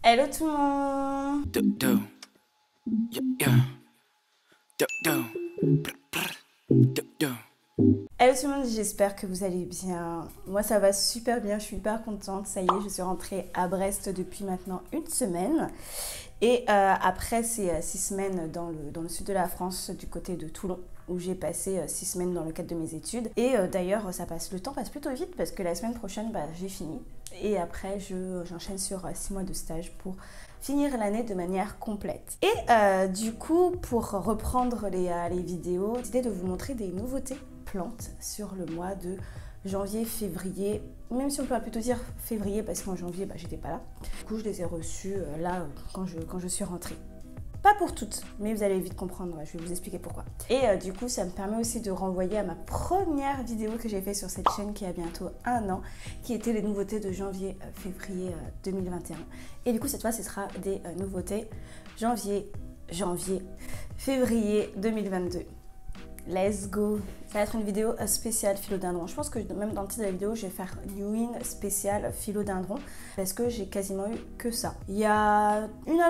Hello tout le monde. Hello tout le monde, j'espère que vous allez bien. Moi ça va super bien, je suis hyper contente. Ça y est, je suis rentrée à Brest depuis maintenant une semaine. Et après ces 6 semaines dans le sud de la France, du côté de Toulon, où j'ai passé 6 semaines dans le cadre de mes études. Et d'ailleurs, le temps passe plutôt vite parce que la semaine prochaine, j'ai fini. Et après, j'enchaîne sur 6 mois de stage pour finir l'année de manière complète. Et du coup, pour reprendre les vidéos, j'ai décidé de vous montrer des nouveautés plantes sur le mois de janvier, février, même si on peut plutôt dire février parce qu'en janvier, j'étais pas là. Du coup, je les ai reçues là quand je suis rentrée. Pas pour toutes, mais vous allez vite comprendre, je vais vous expliquer pourquoi. Et du coup, ça me permet aussi de renvoyer à ma première vidéo que j'ai faite sur cette chaîne qui a bientôt 1 an, qui était les nouveautés de janvier-février 2021. Et du coup, cette fois, ce sera des nouveautés janvier-février 2022. Let's go! Ça va être une vidéo spéciale philodendron. Je pense que même dans le titre de la vidéo, je vais faire New In spécial philodendron parce que j'ai quasiment eu que ça. Il y a une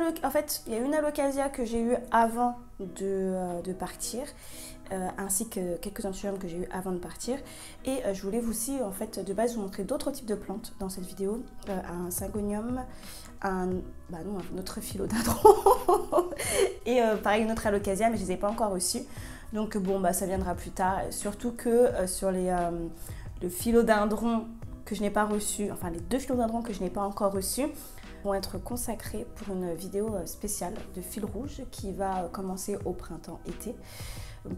alocasia que j'ai eu avant de partir, ainsi que quelques anthuriums que j'ai eu avant de partir. Et je voulais aussi, en fait, de base, vous montrer d'autres types de plantes dans cette vidéo. Un syngonium, un autre philodendron et pareil, une autre alocasia, mais je ne les ai pas encore reçues. Donc bon, ça viendra plus tard, surtout que sur le philodendron que je n'ai pas reçu, enfin les 2 philodendrons que je n'ai pas encore reçus, vont être consacrés pour une vidéo spéciale de fil rouge qui va commencer au printemps-été,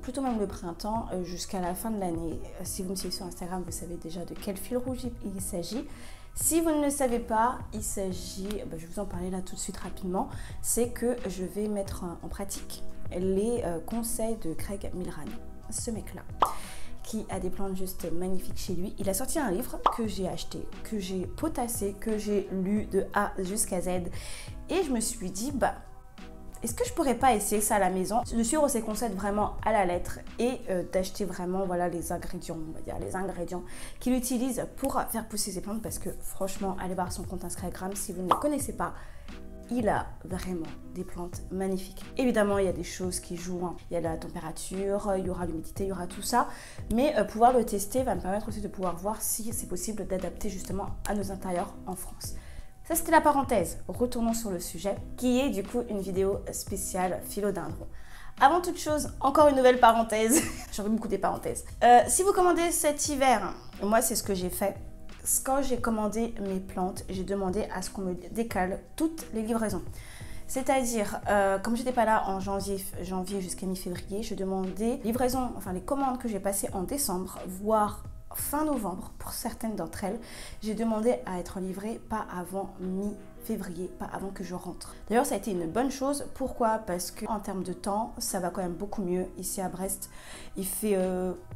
plutôt même le printemps jusqu'à la fin de l'année. Si vous me suivez sur Instagram, vous savez déjà de quel fil rouge il s'agit. Si vous ne le savez pas, il s'agit, je vais vous en parler là tout de suite rapidement, c'est que je vais mettre en pratique les conseils de Craig Milran, ce mec-là, qui a des plantes juste magnifiques chez lui. Il a sorti un livre que j'ai acheté, que j'ai potassé, que j'ai lu de A jusqu'à Z. Et je me suis dit, est-ce que je pourrais pas essayer ça à la maison, de suivre ses conseils vraiment à la lettre et d'acheter vraiment les ingrédients, on va dire les ingrédients qu'il utilise pour faire pousser ses plantes, parce que franchement, allez voir son compte Instagram si vous ne le connaissez pas. Il a vraiment des plantes magnifiques. Évidemment, il y a des choses qui jouent. Il y a la température, il y aura l'humidité, il y aura tout ça. Mais pouvoir le tester va me permettre aussi de pouvoir voir si c'est possible d'adapter justement à nos intérieurs en France. Ça, c'était la parenthèse. Retournons sur le sujet, qui est du coup une vidéo spéciale philodendron. Avant toute chose, encore une nouvelle parenthèse. J'en veux beaucoup des parenthèses. Si vous commandez cet hiver, moi, c'est ce que j'ai fait. Quand j'ai commandé mes plantes, j'ai demandé à ce qu'on me décale toutes les livraisons. C'est-à-dire, comme j'étais pas là en janvier jusqu'à mi-février, je demandais livraison, enfin les commandes que j'ai passées en décembre, voire fin novembre pour certaines d'entre elles. J'ai demandé à être livrée pas avant mi-février, pas avant que je rentre. D'ailleurs, ça a été une bonne chose. Pourquoi? Parce que en termes de temps, ça va quand même beaucoup mieux ici à Brest. Il fait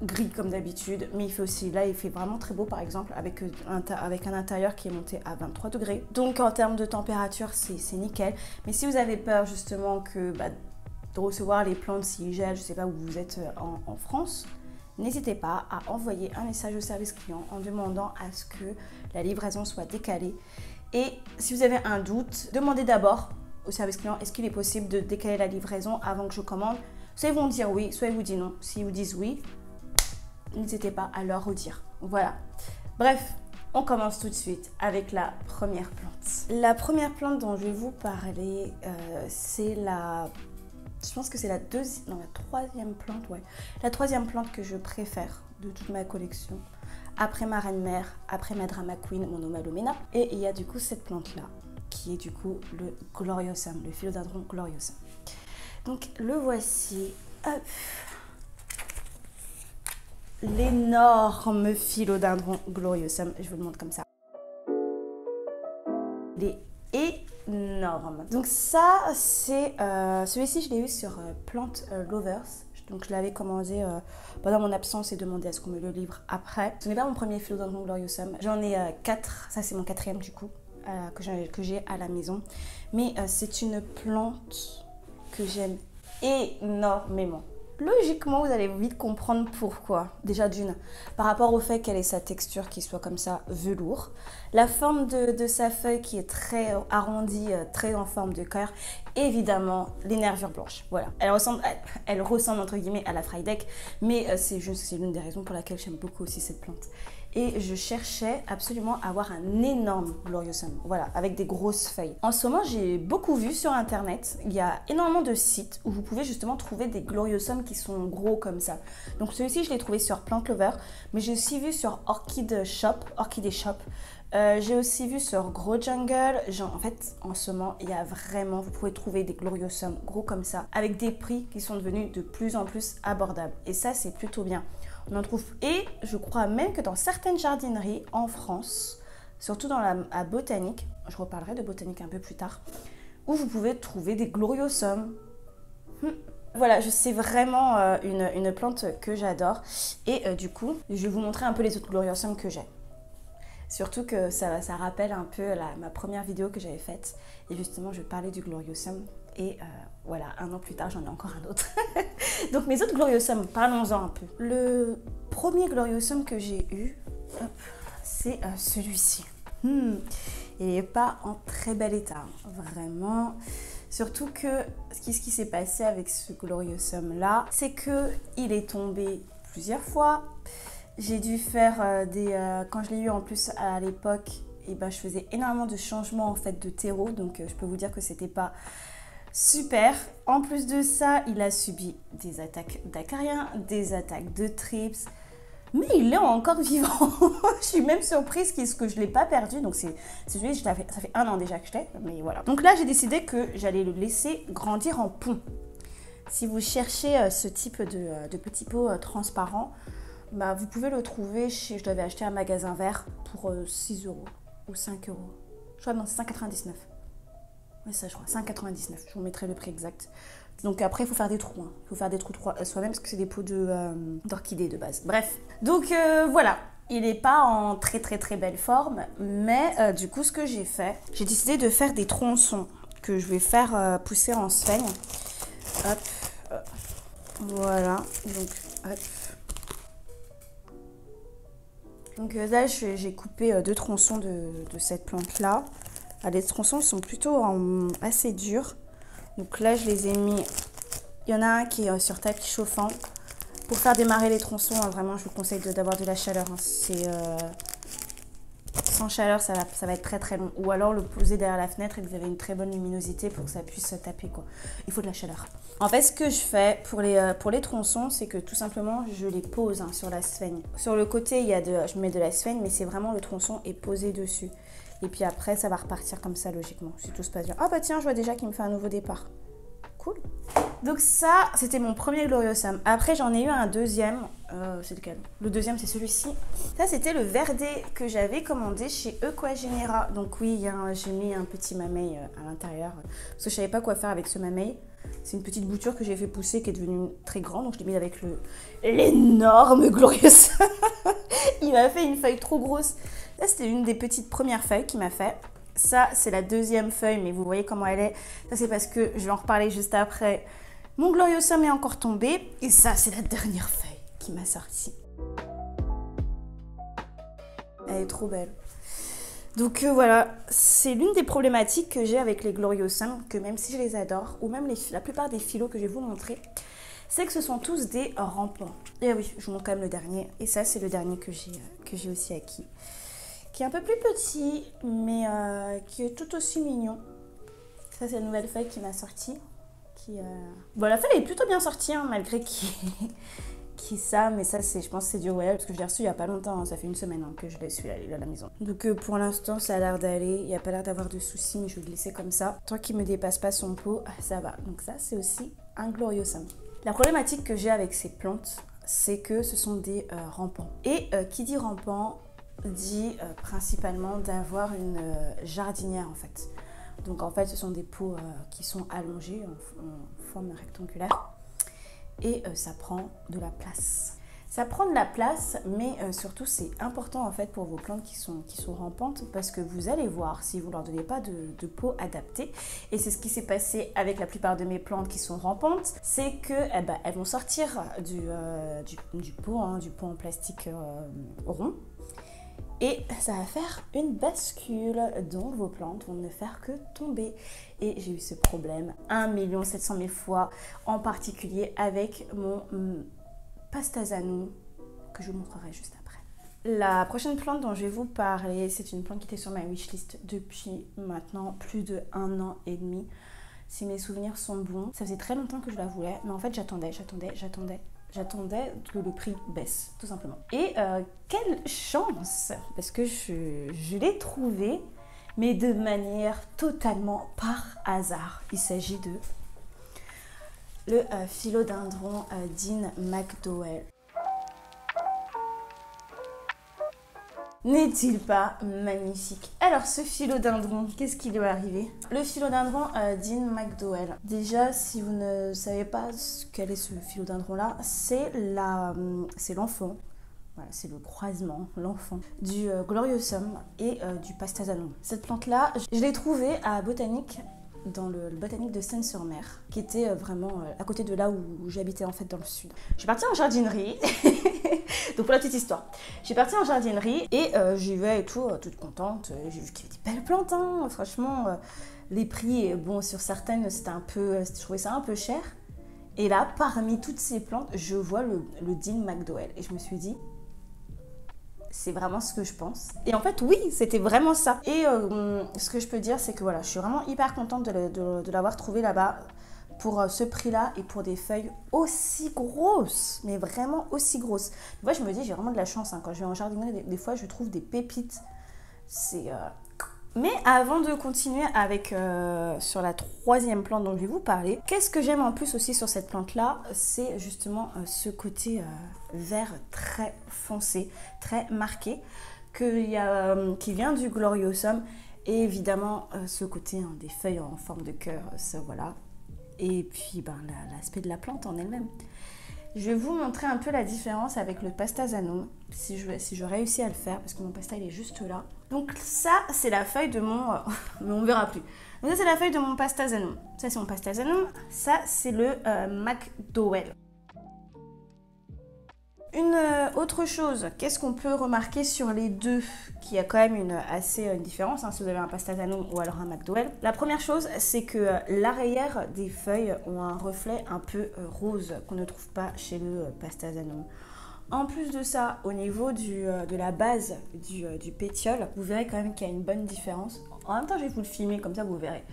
gris comme d'habitude, mais il fait aussi, là, il fait vraiment très beau par exemple, avec un intérieur qui est monté à 23 degrés. Donc en termes de température, c'est nickel. Mais si vous avez peur justement de recevoir les plantes s'il gèle, je sais pas où vous êtes en France, n'hésitez pas à envoyer un message au service client en demandant à ce que la livraison soit décalée. Et si vous avez un doute, demandez d'abord au service client, est-ce qu'il est possible de décaler la livraison avant que je commande? Soit ils vont dire oui, soit ils vous disent non. S'ils vous disent oui, n'hésitez pas à leur redire. Voilà. Bref, on commence tout de suite avec la première plante. La première plante dont je vais vous parler, c'est je pense que c'est la troisième plante, ouais. La troisième plante que je préfère de toute ma collection. Après ma reine-mère, après ma drama queen, mon Omalomena. Et il y a du coup cette plante-là, qui est du coup le gloriosum, le philodendron gloriosum. Donc le voici. Hop. L'énorme philodendron gloriosum. Je vous le montre comme ça. Il est énorme. Donc ça, c'est celui-ci, je l'ai eu sur Plant Lovers. Donc je l'avais commandé pendant mon absence et demandé à ce qu'on me le livre après. Ce n'est pas mon premier philodendron gloriosum. J'en ai 4. Ça, c'est mon 4e du coup que j'ai à la maison. Mais c'est une plante que j'aime énormément. logiquement, vous allez vite comprendre pourquoi. Déjà d'une, par rapport au fait qu'elle ait sa texture qui soit comme ça, velours. La forme de sa feuille qui est très arrondie, très en forme de cœur. Évidemment, les nervures blanches. Voilà. Elle ressemble entre guillemets à la Frydek, mais c'est l'une des raisons pour laquelle j'aime beaucoup aussi cette plante. Et je cherchais absolument à avoir un énorme Gloriosum, voilà, avec des grosses feuilles. En ce moment, j'ai beaucoup vu sur internet, il y a énormément de sites où vous pouvez justement trouver des Gloriosum qui sont gros comme ça. Donc celui-ci, je l'ai trouvé sur Plant Lover, mais j'ai aussi vu sur Orchidée Shop. J'ai aussi vu sur Grow Jungle. En fait, en ce moment, il y a vraiment, vous pouvez trouver des Gloriosum gros comme ça, avec des prix qui sont devenus de plus en plus abordables. Et ça, c'est plutôt bien. On en trouve, et je crois même que dans certaines jardineries en France, surtout à Botanique, je reparlerai de Botanique un peu plus tard, où vous pouvez trouver des Gloriosum. Voilà, c'est vraiment une plante que j'adore. Et du coup, je vais vous montrer un peu les autres Gloriosum que j'ai. Surtout que ça rappelle un peu ma première vidéo que j'avais faite. Et justement, je parlais du Gloriosum. Et voilà, 1 an plus tard, j'en ai encore un autre. Donc mes autres Gloriosum, parlons-en un peu. Le premier Gloriosum que j'ai eu, c'est celui-ci. Il n'est pas en très bel état, vraiment. Surtout que ce qui s'est passé avec ce Gloriosum là, c'est qu'il est tombé plusieurs fois. J'ai dû faire quand je l'ai eu en plus à l'époque, et je faisais énormément de changements en fait de terreau, donc je peux vous dire que c'était pas super. En plus de ça, il a subi des attaques d'acariens, des attaques de thrips, mais il est encore vivant. Je suis même surprise que je ne l'ai pas perdu. Donc c'est celui, ça fait 1 an déjà que je l'ai, mais voilà. Donc là, j'ai décidé que j'allais le laisser grandir en pont. Si vous cherchez ce type de petit pot transparent, vous pouvez le trouver je l'avais acheté à un magasin vert pour 6 € ou 5 €. Je crois non, c'est 5,99 €. Oui, ça je crois, 5,99 €. Je vous mettrai le prix exact. Donc après, il faut faire des trous. Il faut faire des trous soi-même parce que c'est des pots d'orchidées de base. Bref. Donc voilà. Il n'est pas en très belle forme. Mais du coup, ce que j'ai fait, j'ai décidé de faire des tronçons que je vais faire pousser en sphène. Hop. Voilà. Donc, hop. Donc là, j'ai coupé 2 tronçons de cette plante-là. Les tronçons sont plutôt assez durs. Donc là, je les ai mis. Il y en a un qui est sur tapis chauffant. Pour faire démarrer les tronçons, vraiment, je vous conseille d'avoir de la chaleur. Sans chaleur, ça va être très long. Ou alors le poser derrière la fenêtre et que vous avez une très bonne luminosité pour que ça puisse taper, quoi. Il faut de la chaleur. En fait, ce que je fais pour les tronçons, c'est que tout simplement, je les pose sur la sphène. Sur le côté, je mets de la sphène, mais c'est vraiment le tronçon est posé dessus. Et puis après, ça va repartir comme ça, logiquement, si tout se passe bien. Ah bah tiens, je vois déjà qu'il me fait un nouveau départ. Cool. Donc ça, c'était mon premier Gloriosum. Après, j'en ai eu un deuxième. C'est lequel? Le deuxième, c'est celui-ci. Ça, c'était le verdé que j'avais commandé chez Equagenera. Donc oui, j'ai mis un petit mamey à l'intérieur. Parce que je savais pas quoi faire avec ce mamey. C'est une petite bouture que j'ai fait pousser qui est devenue très grande. Donc je l'ai mis avec l'énorme Gloriosum. Il m'a fait une feuille trop grosse. Là, c'était une des petites premières feuilles qu'il m'a fait. Ça, c'est la deuxième feuille, mais vous voyez comment elle est. Ça, c'est parce que, je vais en reparler juste après, mon Gloriosum est encore tombé. Et ça, c'est la dernière feuille qui m'a sorti. Elle est trop belle. Donc voilà, c'est l'une des problématiques que j'ai avec les Gloriosum, que même si je les adore, ou même la plupart des phyllos que je vais vous montrer, c'est que ce sont tous des rampants. Et oui, je vous montre quand même le dernier. Et ça, c'est le dernier que j'ai aussi acquis. Qui est un peu plus petit, mais qui est tout aussi mignon. Ça, c'est la nouvelle feuille qui m'a sorti. Bon, la feuille est plutôt bien sortie, malgré qui ça, mais ça, je pense que c'est du royal, parce que je l'ai reçu il n'y a pas longtemps, ça fait 1 semaine que je l'ai su à la maison. Donc pour l'instant, ça a l'air d'aller, il n'y a pas l'air d'avoir de soucis, mais je vais le laisser comme ça. Tant qu'il ne me dépasse pas son pot, ça va. Donc ça, c'est aussi un Gloriosum. La problématique que j'ai avec ces plantes, c'est que ce sont des rampants. Et qui dit rampant, dit principalement d'avoir une jardinière en fait. Donc en fait ce sont des pots qui sont allongés en forme rectangulaire et ça prend de la place. Ça prend de la place, mais surtout c'est important en fait pour vos plantes qui sont rampantes, parce que vous allez voir si vous ne leur donnez pas de pot adapté. Et c'est ce qui s'est passé avec la plupart de mes plantes qui sont rampantes, c'est que elles vont sortir du pot, hein, du pot en plastique rond. Et ça va faire une bascule, donc vos plantes vont ne faire que tomber. Et j'ai eu ce problème 1 700 000 fois, en particulier avec mon Pastazanum, que je vous montrerai juste après. La prochaine plante dont je vais vous parler, c'est une plante qui était sur ma wishlist depuis maintenant plus de 1 an et demi. Si mes souvenirs sont bons, ça faisait très longtemps que je la voulais, mais en fait j'attendais que le prix baisse, tout simplement. Et quelle chance, parce que je l'ai trouvée, mais de manière totalement par hasard. Il s'agit de le philodendron Dean McDowell. N'est-il pas magnifique? Alors ce philodendron, qu'est-ce qui lui est arrivé? Le philodendron Dean McDowell. Déjà, si vous ne savez pas quel est ce philodendron là, c'est l'enfant. Voilà, c'est le croisement, l'enfant du Gloriosum et du Pastazanum. Cette plante là, je l'ai trouvée à Botanique, dans le botanique de Seine-sur-Mer, qui était vraiment à côté de là où j'habitais en fait dans le sud. Je suis partie en jardinerie, donc pour la petite histoire, je suis partie en jardinerie et j'y vais et tout, toute contente. J'ai vu qu'il y avait des belles plantes, hein. Franchement, les prix, bon, sur certaines, c'était un peu, je trouvais ça un peu cher. Et là, parmi toutes ces plantes, je vois le Dean McDowell et je me suis dit, c'est vraiment ce que je pense. Et en fait, oui, c'était vraiment ça. Et ce que je peux dire, c'est que voilà, je suis vraiment hyper contente de l'avoir trouvé là-bas pour ce prix-là et pour des feuilles aussi grosses, mais vraiment aussi grosses. Moi, je me dis, j'ai vraiment de la chance, hein. Quand je vais en jardinerie, des fois, je trouve des pépites. C'est... Mais avant de continuer avec sur la troisième plante dont je vais vous parler, qu'est-ce que j'aime en plus aussi sur cette plante-là, c'est justement ce côté vert très foncé, très marqué, qui vient du Gloriosum, et évidemment ce côté des feuilles en forme de cœur, ça voilà, et puis l'aspect de la plante en elle-même. Je vais vous montrer un peu la différence avec le Pastazanum, si je réussis à le faire, parce que mon pasta il est juste là. Donc ça, c'est la feuille de mon... mais on verra plus. Donc ça, c'est la feuille de mon Pastazanum. Ça, c'est mon Pastazanum. Ça, c'est le McDowell. Une autre chose, qu'est-ce qu'on peut remarquer sur les deux, qui a quand même une différence, hein, si vous avez un Pastazanum ou alors un McDowell. La première chose, c'est que l'arrière des feuilles ont un reflet un peu rose qu'on ne trouve pas chez le Pastazanum. En plus de ça, au niveau de la base du pétiole, vous verrez quand même qu'il y a une bonne différence. En même temps, je vais vous le filmer, comme ça vous verrez.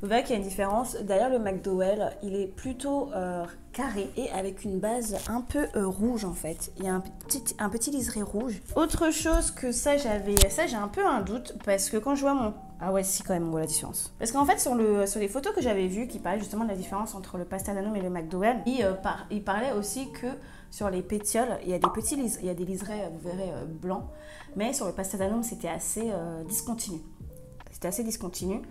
Vous verrez qu'il y a une différence. Derrière le McDowell, il est plutôt carré et avec une base un peu rouge en fait. Il y a un petit liseré rouge. Autre chose que ça, j'ai un peu un doute parce que quand je vois mon... Ah ouais, si quand même, on voit la différence. Parce qu'en fait, sur les photos que j'avais vues qui parlaient justement de la différence entre le Pastazanum et le McDowell, il parlait aussi que sur les pétioles, il y a des liserés, vous verrez, blancs. Mais sur le Pastazanum, c'était assez discontinu. C'était assez discontinu.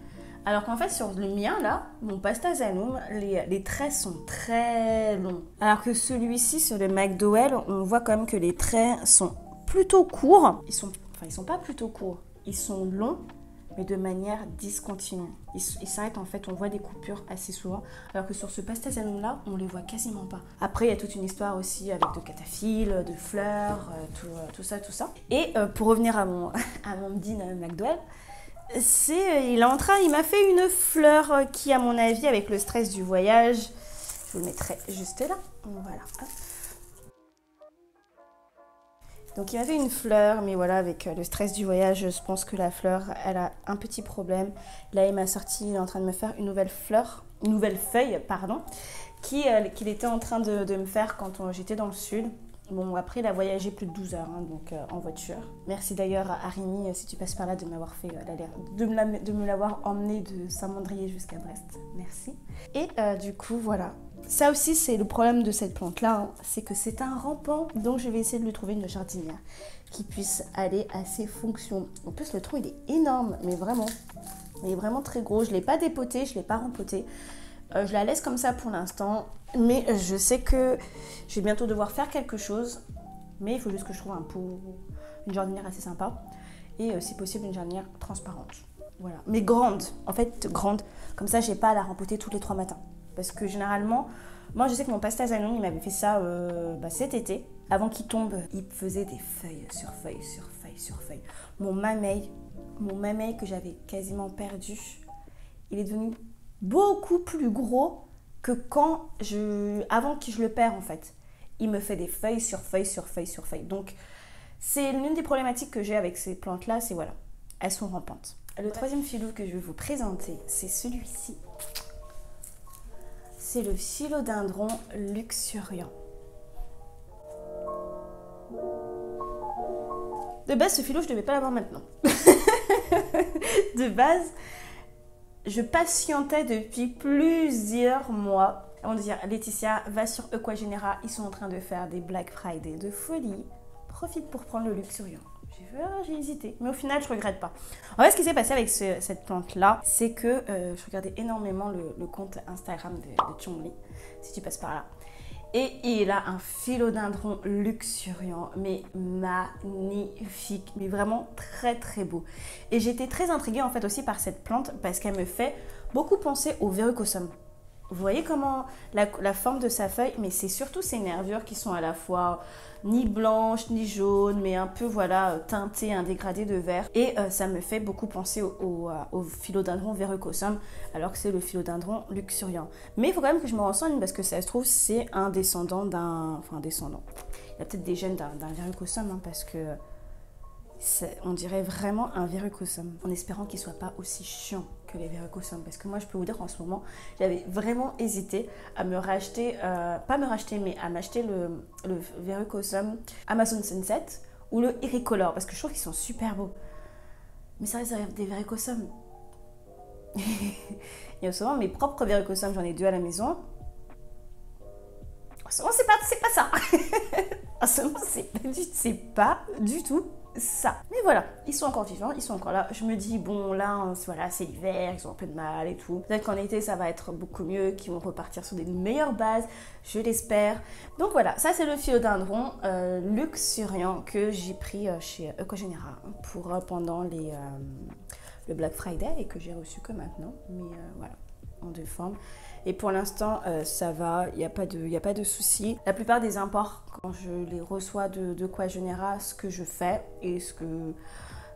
Alors qu'en fait, sur le mien, là, mon Pastazanum, les traits sont très longs. Alors que celui-ci, sur le McDowell, on voit quand même que les traits sont plutôt courts. Ils sont pas plutôt courts, ils sont longs, mais de manière discontinue. Ils s'arrêtent, en fait, on voit des coupures assez souvent. Alors que sur ce Pastazanum-là, on les voit quasiment pas. Après, il y a toute une histoire aussi avec de cataphiles, de fleurs, tout ça. Et pour revenir à mon Dean McDowell, il m'a fait une fleur qui, à mon avis, avec le stress du voyage, je vous le mettrai juste là. Voilà. Hop. Donc il m'a fait une fleur, mais voilà, avec le stress du voyage, je pense que la fleur, elle a un petit problème. Là, il m'a sorti, il est en train de me faire une nouvelle feuille, qu'il était en train de me faire quand j'étais dans le sud. Bon, après, il a voyagé plus de 12 heures, hein, donc en voiture. Merci d'ailleurs à Arimi, si tu passes par là, de m'avoir fait de me l'avoir emmené de Saint-Mandrier jusqu'à Brest. Merci. Et du coup, voilà. Ça aussi, c'est le problème de cette plante-là, hein, c'est que c'est un rampant, donc je vais essayer de lui trouver une jardinière qui puisse aller à ses fonctions. En plus, le tronc, il est énorme, mais vraiment, il est vraiment très gros. Je ne l'ai pas dépoté, je ne l'ai pas rempoté. Je la laisse comme ça pour l'instant, mais je sais que je vais bientôt devoir faire quelque chose Mais il faut juste que je trouve un pot, une jardinière assez sympa. Et si possible, une jardinière transparente. Voilà. Mais grande, en fait grande. Comme ça, j'ai pas à la rempoter tous les 3 matins. Parce que généralement, moi je sais que mon pastazanum, il m'avait fait ça cet été. Avant qu'il tombe, il faisait des feuilles sur feuilles sur feuilles sur feuilles. Mon mamey que j'avais quasiment perdu, il est devenu beaucoup plus gros que avant que je le perds en fait. Il me fait des feuilles sur feuilles sur feuilles sur feuilles. Donc c'est l'une des problématiques que j'ai avec ces plantes-là, c'est voilà, elles sont rampantes. Le troisième philo que je vais vous présenter, c'est celui-ci. C'est le philodendron luxuriant. De base, ce philo, je ne devais pas l'avoir maintenant. De base, je patientais depuis plusieurs mois. On dit, Laetitia, va sur Aquagenera, ils sont en train de faire des Black Friday de folie. Profite pour prendre le luxuriant. J'ai hésité, mais au final, je regrette pas. En fait, ce qui s'est passé avec cette plante-là, c'est que je regardais énormément le compte Instagram de Chongli, si tu passes par là. Et il a un philodendron luxuriant, mais magnifique, mais vraiment très très beau. Et j'étais très intriguée en fait aussi par cette plante parce qu'elle me fait beaucoup penser au verrucosum. Vous voyez comment la forme de sa feuille, mais c'est surtout ses nervures qui sont à la fois ni blanches ni jaunes, mais un peu voilà teintées, un dégradé de vert. Et ça me fait beaucoup penser au philodendron verrucosum, alors que c'est le philodendron luxuriant. Mais il faut quand même que je me renseigne parce que ça se trouve c'est un descendant enfin un descendant. Il y a peut-être des gènes d'un verrucosum hein, parce que on dirait vraiment un verrucosum, en espérant qu'il soit pas aussi chiant que les verrucosum, parce que moi je peux vous dire en ce moment j'avais vraiment hésité à me racheter, mais à m'acheter le verrucosum Amazon Sunset ou le Iricolor, parce que je trouve qu'ils sont super beaux, mais ça reste des verrucosum. Et en ce moment mes propres verrucosum, j'en ai 2 à la maison. En ce moment c'est pas ça. En ce moment c'est pas du tout ça. Mais voilà, ils sont encore vivants, ils sont encore là. Je me dis, bon là, voilà, c'est l'hiver, ils ont un peu de mal et tout. Peut-être qu'en été, ça va être beaucoup mieux, qu'ils vont repartir sur des meilleures bases, je l'espère. Donc voilà, ça c'est le philodendron luxuriant que j'ai pris chez Aquagenera pour pendant le Black Friday et que j'ai reçu que maintenant. Mais voilà, en 2 formes. Et pour l'instant, ça va, il n'y a pas de souci. La plupart des imports, quand je les reçois de Aquagenera, ce que je fais et ce que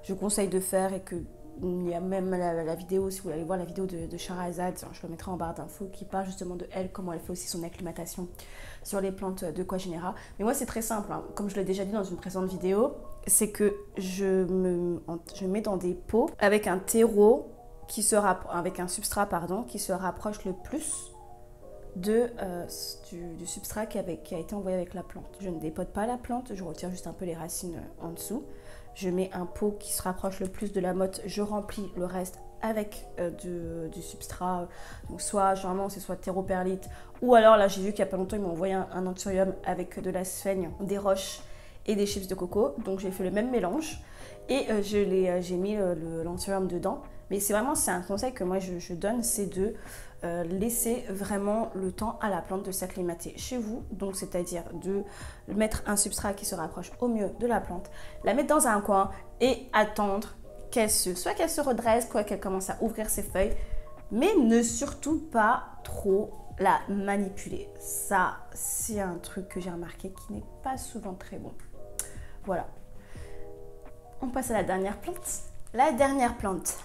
je conseille de faire, et que il y a même la vidéo, si vous voulez aller voir la vidéo de Shahrazad, je le mettrai en barre d'infos, qui parle justement de elle, comment elle fait aussi son acclimatation sur les plantes de Aquagenera. Mais moi, c'est très simple, hein. Comme je l'ai déjà dit dans une précédente vidéo, c'est que je mets dans des pots avec un terreau, avec un substrat qui se rapproche le plus du substrat qui a été envoyé avec la plante. Je ne dépote pas la plante, je retire juste un peu les racines en dessous. Je mets un pot qui se rapproche le plus de la motte, je remplis le reste avec du substrat. Donc généralement c'est soit terreau-perlite, ou alors là j'ai vu qu'il n'y a pas longtemps ils m'ont envoyé un anthurium avec de la sphène, des roches et des chips de coco. Donc j'ai fait le même mélange et j'ai mis l'anthurium dedans. Mais c'est un conseil que moi je donne, c'est de laisser vraiment le temps à la plante de s'acclimater chez vous. Donc c'est-à-dire de mettre un substrat qui se rapproche au mieux de la plante, la mettre dans un coin et attendre soit qu'elle se redresse, soit qu'elle commence à ouvrir ses feuilles, mais ne surtout pas trop la manipuler. Ça, c'est un truc que j'ai remarqué qui n'est pas souvent très bon. Voilà. On passe à la dernière plante. La dernière plante,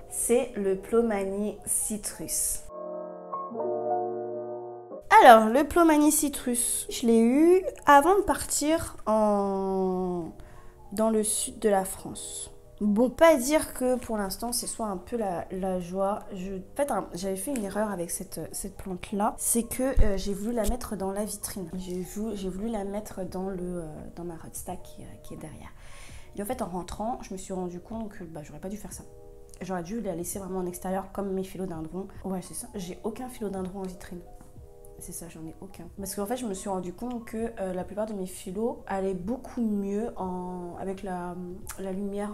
c'est le Plomanie citrus. Alors, le Plomanie citrus, je l'ai eu avant de partir dans le sud de la France. Bon, pas dire que pour l'instant, c'est soit un peu la joie. En fait, j'avais fait une erreur avec cette plante-là. C'est que j'ai voulu la mettre dans la vitrine. J'ai voulu la mettre dans ma rootstock qui est derrière. Et en fait, en rentrant, je me suis rendu compte que j'aurais pas dû faire ça. J'aurais dû la laisser vraiment en extérieur comme mes philodendrons. Ouais, c'est ça. J'ai aucun philodendron en vitrine. C'est ça, j'en ai aucun. Parce qu'en fait, je me suis rendu compte que la plupart de mes philos allaient beaucoup mieux avec la lumière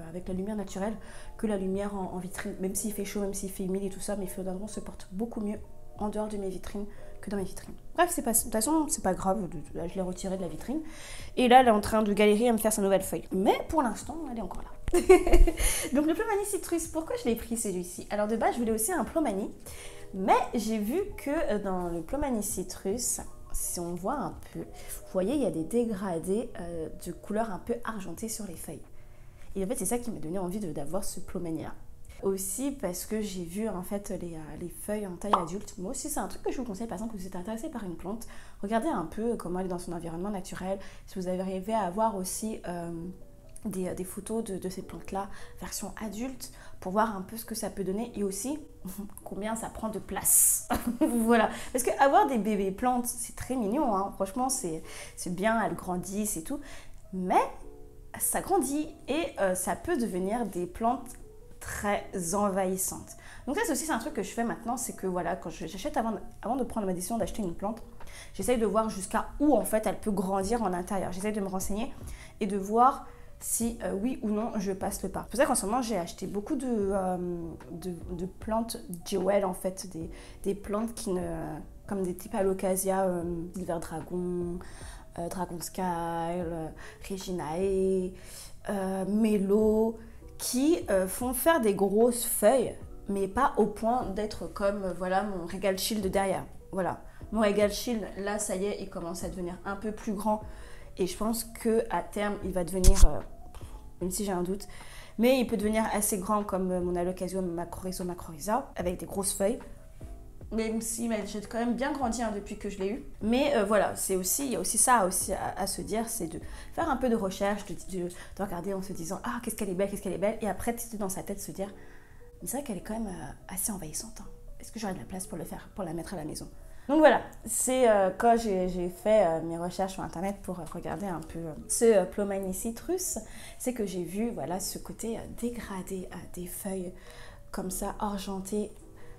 avec la lumière naturelle que la lumière en vitrine. Même s'il fait chaud, même s'il fait humide et tout ça, mes philodendrons se portent beaucoup mieux en dehors de mes vitrines que dans mes vitrines. Bref, de toute façon, c'est pas grave, je l'ai retirée de la vitrine. Et là, elle est en train de galérer à me faire sa nouvelle feuille. Mais pour l'instant, elle est encore là. Donc le Plomani Citrus, pourquoi je l'ai pris celui-ci? Alors de base, je voulais aussi un Plomani, mais j'ai vu que dans le Plomani Citrus, si on voit un peu, vous voyez, il y a des dégradés de couleur un peu argentée sur les feuilles. Et en fait, c'est ça qui m'a donné envie d'avoir ce Plomani-là. Aussi parce que j'ai vu en fait les feuilles en taille adulte. Moi aussi, c'est un truc que je vous conseille, par exemple, que vous êtes intéressé par une plante. Regardez un peu comment elle est dans son environnement naturel. Si vous arrivez à avoir aussi des photos de ces plantes-là, version adulte, pour voir un peu ce que ça peut donner et aussi combien ça prend de place. Voilà. Parce qu'avoir des bébés plantes, c'est très mignon, hein. Franchement, c'est bien, elles grandissent et tout. Mais ça grandit et ça peut devenir des plantes très envahissante. Donc ça aussi c'est un truc que je fais maintenant, c'est que voilà, quand j'achète avant de prendre ma décision d'acheter une plante, j'essaye de voir jusqu'à où en fait elle peut grandir en intérieur. J'essaye de me renseigner et de voir si oui ou non je passe le pas. C'est pour ça qu'en ce moment j'ai acheté beaucoup de plantes jewel en fait, des plantes qui ne, comme des types Alocasia, Silver Dragon, Dragon Sky, Reginae, Mélo, qui font faire des grosses feuilles, mais pas au point d'être comme voilà mon Regal Shield derrière. Voilà, mon Regal Shield, là ça y est, il commence à devenir un peu plus grand et je pense qu'à terme il va devenir, même si j'ai un doute, mais il peut devenir assez grand comme mon Alocasia macrorhiza avec des grosses feuilles. Même si j'ai quand même bien grandi hein, depuis que je l'ai eu. Mais voilà, il y a aussi ça à se dire, c'est de faire un peu de recherche, de regarder en se disant « Ah, qu'est-ce qu'elle est belle ?» Et après, tu dans sa tête se dire « Mais c'est vrai qu'elle est quand même assez envahissante. Hein. Est-ce que j'aurai de la place pour la mettre à la maison ?» Donc voilà, c'est quand j'ai fait mes recherches sur internet pour regarder un peu ce Plomani Citrus, c'est que j'ai vu voilà, ce côté dégradé des feuilles comme ça, argentées,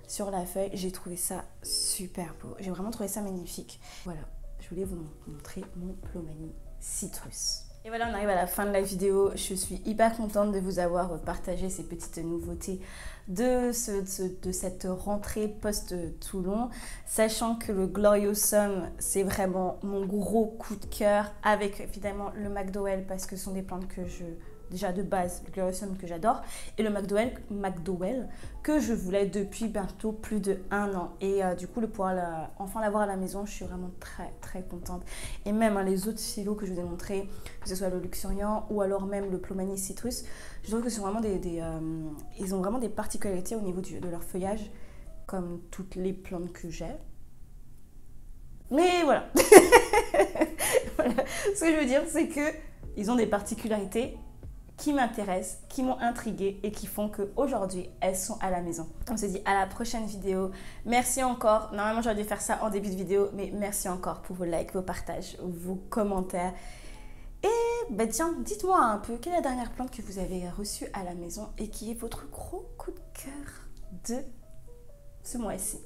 sur la feuille. J'ai trouvé ça super beau. J'ai vraiment trouvé ça magnifique. Voilà, je voulais vous montrer mon Plomani Citrus. Et voilà, on arrive à la fin de la vidéo. Je suis hyper contente de vous avoir partagé ces petites nouveautés de cette rentrée post-Toulon. Sachant que le Gloriosum, c'est vraiment mon gros coup de cœur. Avec évidemment le McDowell parce que ce sont des plantes que déjà de base, le Gloriosum que j'adore, et le McDowell que je voulais depuis bientôt plus de 1 an. Et du coup, de pouvoir enfin l'avoir à la maison, je suis vraiment très très contente. Et même les autres silos que je vous ai montrés, que ce soit le Luxuriant ou alors même le Plomani Citrus, je trouve que c'est vraiment ils ont vraiment des particularités au niveau de leur feuillage, comme toutes les plantes que j'ai. Mais voilà. Voilà. Ce que je veux dire, c'est que ils ont des particularités qui m'intéressent, qui m'ont intriguée et qui font qu'aujourd'hui, elles sont à la maison. On se dit à la prochaine vidéo. Merci encore. Normalement, j'aurais dû faire ça en début de vidéo, mais merci encore pour vos likes, vos partages, vos commentaires. Et ben tiens, dites-moi un peu, quelle est la dernière plante que vous avez reçue à la maison et qui est votre gros coup de cœur de ce mois-ci.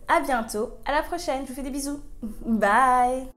À bientôt, à la prochaine, je vous fais des bisous. Bye!